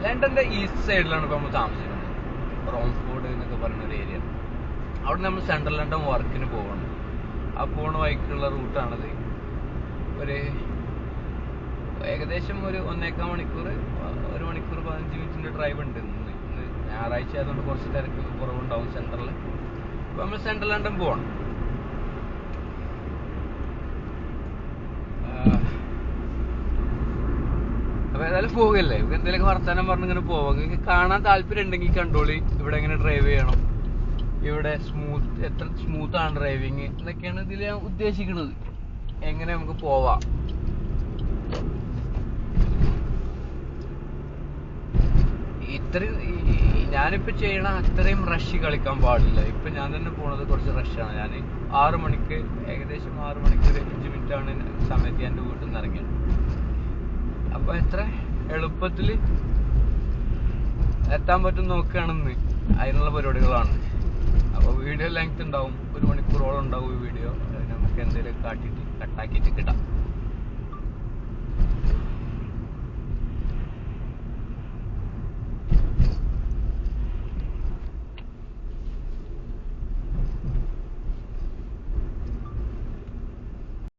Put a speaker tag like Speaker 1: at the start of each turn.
Speaker 1: ലണ്ടന്റെ east സൈഡിലാണ് ഇപ്പൊ നമ്മൾ താമസിക്കുന്നത്. റോംഫോർഡ് എന്നൊക്കെ പറയുന്ന ഒരു ഏരിയ. അവിടെ നമ്മൾ സെൻട്രൽ ലണ്ടൻ വർക്കിന് പോകണം. ആ പോണ വഴിക്കുള്ള റൂട്ടാണത്. ഏകദേശം ഒരു 1.25 മണിക്കൂർ, 1 മണിക്കൂർ 15 മിനിറ്റിന്റെ ഡ്രൈവ് ഉണ്ട്. ഇന്ന് ഞായറാഴ്ച ആയതുകൊണ്ട് കുറച്ച് തിരക്കൊക്കെ കുറവുണ്ടാവും സെൻട്രലിൽ. അപ്പൊ നമ്മൾ സെൻട്രൽ ലണ്ടൻ പോകണം. അപ്പൊ ഏതായാലും പോകല്ലേ, എന്തെങ്കിലുമൊക്കെ വർത്താനം പറഞ്ഞിങ്ങനെ പോവാം. നിങ്ങൾക്ക് കാണാൻ താല്പര്യം ഉണ്ടെങ്കിൽ കണ്ടോളി. ഇവിടെ എങ്ങനെ ഡ്രൈവ് ചെയ്യണം, ഇവിടെ എത്ര സ്മൂത്ത് ആണ് ഡ്രൈവിങ് എന്നൊക്കെയാണ് ഇതിൽ ഞാൻ ഉദ്ദേശിക്കുന്നത്. എങ്ങനെ നമുക്ക് പോവാം. ഞാനിപ്പോ ചെയ്യണ അത്രയും റഷ് കളിക്കാൻ പാടില്ല. ഇപ്പൊ ഞാൻ തന്നെ പോണത് കുറച്ച് റഷാണ്. ഞാൻ 6 മണിക്ക്, ഏകദേശം 6 മണിക്കൂർ 5 മിനിറ്റ് ആണ് സമയത്ത് എന്റെ വീട്ടിൽ നിന്ന് ഇറങ്ങിയത്. അപ്പൊ എത്ര എളുപ്പത്തിൽ എത്താൻ പറ്റും നോക്കുകയാണെന്ന് അതിനുള്ള പരിപാടികളാണ്. അപ്പൊ വീഡിയോ ലെങ്ത് ഉണ്ടാവും, 1 മണിക്കൂറോളം ഉണ്ടാവും ഈ വീഡിയോ. നമുക്ക് എന്തെങ്കിലും കാട്ടിയിട്ട് കട്ടാക്കിയിട്ട് കിട്ടാം.